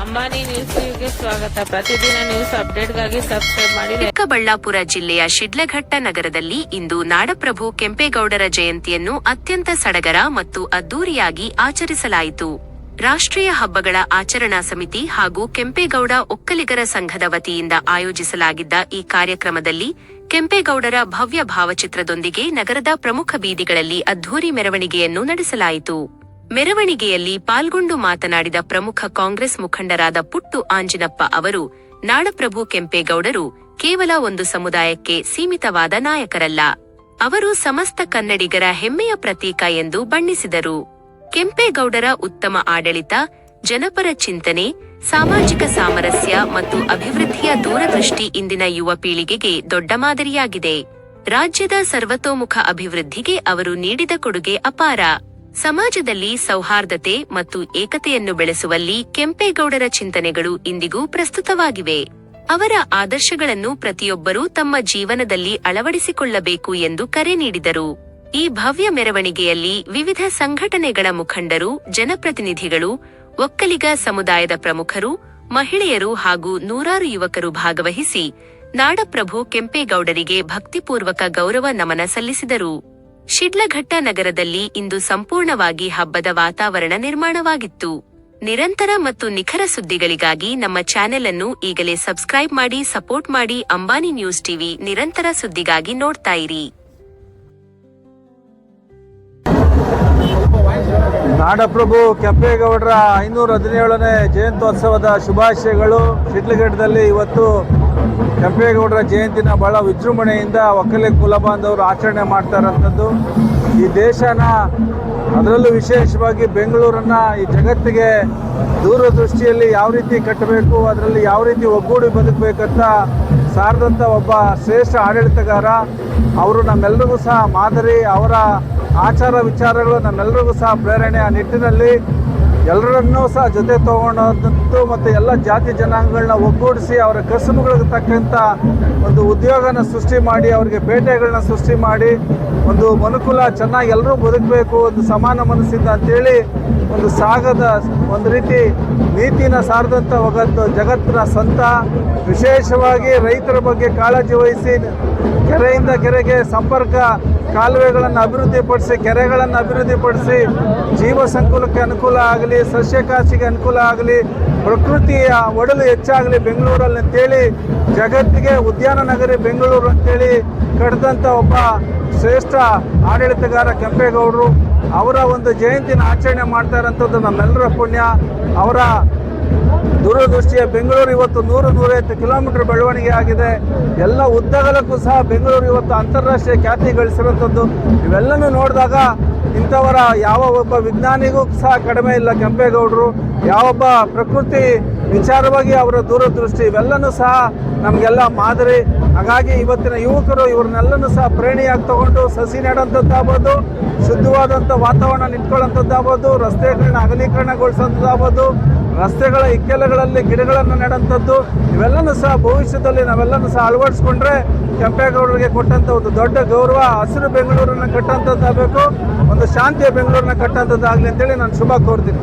Ambani news ಟಿವಿಗೆ ಸ್ವಾಗತ. ಪ್ರತಿದಿನ ನ್ಯೂಸ್ ಅಪ್ಡೇಟ್ಗಾಗಿ ಸಬ್ಸ್ಕ್ರೈಬ್ ಮಾಡಿ. ಚಿಕ್ಕಬಳ್ಳಾಪುರ ಜಿಲ್ಲೆಯ ಶಿಡ್ಲಘಟ್ಟ ನಗರದಲ್ಲಿ ಇಂದು ನಾಡಪ್ರಭು ಕೆಂಪೇಗೌಡರ ಜಯಂತಿಯನ್ನು ಅತ್ಯಂತ ಸಡಗರ ಮತ್ತು ಅದ್ದೂರಿಯಾಗಿ ಆಚರಿಸಲಾಯಿತು. ರಾಷ್ಟ್ರೀಯ ಹಬ್ಬಗಳ ಆಚರಣಾ ಸಮಿತಿ ಹಾಗೂ ಕೆಂಪೇಗೌಡ ಒಕ್ಕಲಿಗರ ಸಂಘದ ವತಿಯಿಂದ ಆಯೋಜಿಸಲಾಗಿದ್ದ ಈ ಕಾರ್ಯಕ್ರಮದಲ್ಲಿ ಕೆಂಪೇಗೌಡರ ಭವ್ಯ ಭಾವಚಿತ್ರದೊಂದಿಗೆ ನಗರದ ಪ್ರಮುಖ ಬೀದಿಗಳಲ್ಲಿ ಅದ್ದೂರಿ ಮೆರವಣಿಗೆಯನ್ನು ನಡೆಸಲಾಯಿತು. ಮೆರವಣಿಗೆಯಲ್ಲಿ ಪಾಲ್ಗೊಂಡು ಮಾತನಾಡಿದ ಪ್ರಮುಖ ಕಾಂಗ್ರೆಸ್ ಮುಖಂಡರಾದ ಪುಟ್ಟು ಆಂಜಿನಪ್ಪ ಅವರು, ನಾಡಪ್ರಭು ಕೆಂಪೇಗೌಡರು ಕೇವಲ ಒಂದು ಸಮುದಾಯಕ್ಕೆ ಸೀಮಿತವಾದ ನಾಯಕರಲ್ಲ, ಅವರು ಸಮಸ್ತ ಕನ್ನಡಿಗರ ಹೆಮ್ಮೆಯ ಪ್ರತೀಕ ಎಂದು ಬಣ್ಣಿಸಿದರು. ಕೆಂಪೇಗೌಡರ ಉತ್ತಮ ಆಡಳಿತ, ಜನಪರ ಚಿಂತನೆ, ಸಾಮಾಜಿಕ ಸಾಮರಸ್ಯ ಮತ್ತು ಅಭಿವೃದ್ಧಿಯ ದೂರದೃಷ್ಟಿ ಇಂದಿನ ಯುವ ಪೀಳಿಗೆಗೆ ದೊಡ್ಡ ಮಾದರಿಯಾಗಿದೆ. ರಾಜ್ಯದ ಸರ್ವತೋಮುಖ ಅಭಿವೃದ್ಧಿಗೆ ಅವರು ನೀಡಿದ ಕೊಡುಗೆ ಅಪಾರ. ಸಮಾಜದಲ್ಲಿ ಸೌಹಾರ್ದತೆ ಮತ್ತು ಏಕತೆಯನ್ನು ಬೆಳೆಸುವಲ್ಲಿ ಕೆಂಪೇಗೌಡರ ಚಿಂತನೆಗಳು ಇಂದಿಗೂ ಪ್ರಸ್ತುತವಾಗಿವೆ. ಅವರ ಆದರ್ಶಗಳನ್ನು ಪ್ರತಿಯೊಬ್ಬರೂ ತಮ್ಮ ಜೀವನದಲ್ಲಿ ಅಳವಡಿಸಿಕೊಳ್ಳಬೇಕು ಎಂದು ಕರೆ ನೀಡಿದರು. ಈ ಭವ್ಯ ಮೆರವಣಿಗೆಯಲ್ಲಿ ವಿವಿಧ ಸಂಘಟನೆಗಳ ಮುಖಂಡರು, ಜನಪ್ರತಿನಿಧಿಗಳು, ಒಕ್ಕಲಿಗ ಸಮುದಾಯದ ಪ್ರಮುಖರು, ಮಹಿಳೆಯರು ಹಾಗೂ ನೂರಾರು ಯುವಕರು ಭಾಗವಹಿಸಿ ನಾಡಪ್ರಭು ಕೆಂಪೇಗೌಡರಿಗೆ ಭಕ್ತಿಪೂರ್ವಕ ಗೌರವ ನಮನ ಸಲ್ಲಿಸಿದರು. ಶಿಡ್ಲಘಟ್ಟ ನಗರದಲ್ಲಿ ಇಂದು ಸಂಪೂರ್ಣವಾಗಿ ಹಬ್ಬದ ವಾತಾವರಣ ನಿರ್ಮಾಣವಾಗಿತ್ತು. ನಿರಂತರ ಮತ್ತು ನಿಖರ ಸುದ್ದಿಗಳಿಗಾಗಿ ನಮ್ಮ ಚಾನೆಲ್ ಅನ್ನು ಈಗಲೇ ಸಬ್ಸ್ಕ್ರೈಬ್ ಮಾಡಿ, ಸಪೋರ್ಟ್ ಮಾಡಿ. ಅಂಬಾನಿ ನ್ಯೂಸ್ ಟಿವಿ ನಿರಂತರ ಸುದ್ದಿಗಾಗಿ ನೋಡ್ತಾ ಇರಿ. ನಾಡಪ್ರಭು ಕೆಂಪೇಗೌಡರ 517ನೇ ಜಯಂತ್ಯೋತ್ಸವದ ಶುಭಾಶಯಗಳು. ಶಿಡ್ಲಘಟ್ಟದಲ್ಲಿ ಇವತ್ತು ಕೆಂಪೇಗೌಡರ ಜಯಂತಿನ ಬಹಳ ವಿಜೃಂಭಣೆಯಿಂದ ಒಕ್ಕಲಿಗ ಕುಲ ಬಾಂಧವರು ಆಚರಣೆ ಮಾಡ್ತಾ ಇರೋಂಥದ್ದು. ಈ ದೇಶನ, ಅದರಲ್ಲೂ ವಿಶೇಷವಾಗಿ ಬೆಂಗಳೂರನ್ನು ಈ ಜಗತ್ತಿಗೆ ದೂರದೃಷ್ಟಿಯಲ್ಲಿ ಯಾವ ರೀತಿ ಕಟ್ಟಬೇಕು, ಅದರಲ್ಲಿ ಯಾವ ರೀತಿ ಒಗ್ಗೂಡಿ ಬದುಕಬೇಕಂತ ಸಾರಿದಂಥ ಒಬ್ಬ ಶ್ರೇಷ್ಠ ಆಡಳಿತಗಾರ. ಅವರು ನಮ್ಮೆಲ್ಲರಿಗೂ ಸಹ ಮಾದರಿ. ಅವರ ಆಚಾರ ವಿಚಾರಗಳು ನಮ್ಮೆಲ್ಲರಿಗೂ ಸಹ ಪ್ರೇರಣೆ. ಆ ನಿಟ್ಟಿನಲ್ಲಿ ಎಲ್ಲರನ್ನೂ ಸಹ ಜೊತೆ ತಗೊಂಡಂಥದ್ದು ಮತ್ತು ಎಲ್ಲ ಜಾತಿ ಜನಾಂಗಗಳನ್ನ ಒಗ್ಗೂಡಿಸಿ ಅವರ ಕಸುಬುಗಳಿಗೆ ತಕ್ಕಂಥ ಒಂದು ಉದ್ಯೋಗನ ಸೃಷ್ಟಿ ಮಾಡಿ, ಅವರಿಗೆ ಪೇಟೆಗಳನ್ನ ಸೃಷ್ಟಿ ಮಾಡಿ, ಒಂದು ಮನುಕುಲ ಚೆನ್ನಾಗಿ ಎಲ್ಲರೂ ಬದುಕಬೇಕು ಒಂದು ಸಮಾನ ಮನಸ್ಸಿಂದ ಅಂತೇಳಿ ಒಂದು ಸಾಗದ ಒಂದು ರೀತಿ ನೀತಿನ ಸಾರದಂಥ ಹೋಗತ್ತು ಜಗತ್ತಿನ ಸಂತ. ವಿಶೇಷವಾಗಿ ರೈತರ ಬಗ್ಗೆ ಕಾಳಜಿ ವಹಿಸಿ ಕೆರೆಯಿಂದ ಕೆರೆಗೆ ಸಂಪರ್ಕ ಕಾಲುವೆಗಳನ್ನು ಅಭಿವೃದ್ಧಿಪಡಿಸಿ, ಕೆರೆಗಳನ್ನು ಅಭಿವೃದ್ಧಿಪಡಿಸಿ, ಜೀವ ಸಂಕುಲಕ್ಕೆ ಅನುಕೂಲ ಆಗಲಿ, ಸಸ್ಯಕಾಶಿಗೆ ಅನುಕೂಲ ಆಗಲಿ, ಪ್ರಕೃತಿಯ ಒಡಲು ಹೆಚ್ಚಾಗಲಿ ಬೆಂಗಳೂರಲ್ಲಿ ಅಂತೇಳಿ ಜಗತ್ತಿಗೆ ಉದ್ಯಾನ ನಗರಿ ಬೆಂಗಳೂರು ಅಂತೇಳಿ ಕಟ್ಟಿದಂಥ ಒಬ್ಬ ಶ್ರೇಷ್ಠ ಆಡಳಿತಗಾರ ಕೆಂಪೇಗೌಡರು. ಅವರ ಒಂದು ಜಯಂತಿನ ಆಚರಣೆ ಮಾಡ್ತಾ ಇರೋಂಥದ್ದು ನಮ್ಮೆಲ್ಲರ ಪುಣ್ಯ. ಅವರ ದೂರದೃಷ್ಟಿಯ ಬೆಂಗಳೂರು ಇವತ್ತು 100-150 ಕಿಲೋಮೀಟರ್ ಬೆಳವಣಿಗೆ ಆಗಿದೆ. ಎಲ್ಲ ಉದ್ದಗಲಕ್ಕೂ ಸಹ ಬೆಂಗಳೂರು ಇವತ್ತು ಅಂತಾರಾಷ್ಟ್ರೀಯ ಖ್ಯಾತಿ ಗಳಿಸಿರುವಂಥದ್ದು. ಇವೆಲ್ಲನೂ ನೋಡಿದಾಗ ಇಂಥವರ ಯಾವ ಒಬ್ಬ ವಿಜ್ಞಾನಿಗೂ ಸಹ ಕಡಿಮೆ ಇಲ್ಲ ಕೆಂಪೇಗೌಡರು. ಯಾವೊಬ್ಬ ಪ್ರಕೃತಿ ವಿಚಾರವಾಗಿ ಅವರ ದೂರದೃಷ್ಟಿ, ಇವೆಲ್ಲನೂ ಸಹ ನಮಗೆಲ್ಲ ಮಾದರಿ. ಹಾಗಾಗಿ ಇವತ್ತಿನ ಯುವಕರು ಇವ್ರನ್ನೆಲ್ಲನೂ ಸಹ ಪ್ರೇರಣೆಯಾಗಿ ತಗೊಂಡು ಸಸಿ ನೆಡೋಂಥದ್ದಾಗ್ಬೋದು, ಶುದ್ಧವಾದಂಥ ವಾತಾವರಣ ನಿಂತ್ಕೊಳ್ಳೋಂಥದ್ದಾಗ್ಬೋದು, ರಸ್ತೆಗಳನ್ನ ಅಗಲೀಕರಣಗೊಳಿಸೋಂಥದ್ದಾಗ್ಬೋದು, ರಸ್ತೆಗಳ ಇಕ್ಕೆಲಗಳಲ್ಲಿ ಗಿಡಗಳನ್ನು ನೆಡೋಂಥದ್ದು, ಇವೆಲ್ಲನೂ ಸಹ ಭವಿಷ್ಯದಲ್ಲಿ ನಾವೆಲ್ಲನೂ ಸಹ ಅಳವಡಿಸ್ಕೊಂಡ್ರೆ ಕೆಂಪೇಗೌಡರಿಗೆ ಕೊಟ್ಟಂಥ ಒಂದು ದೊಡ್ಡ ಗೌರವ. ಹಸಿರು ಬೆಂಗಳೂರನ್ನು ಕಟ್ಟೋಂಥದ್ದಾಗಬೇಕು, ಒಂದು ಶಾಂತಿಯ ಬೆಂಗಳೂರನ್ನ ಕಟ್ಟೋಂಥದ್ದಾಗಲಿ ಅಂತೇಳಿ ನಾನು ಶುಭ ಕೋರ್ತೀನಿ.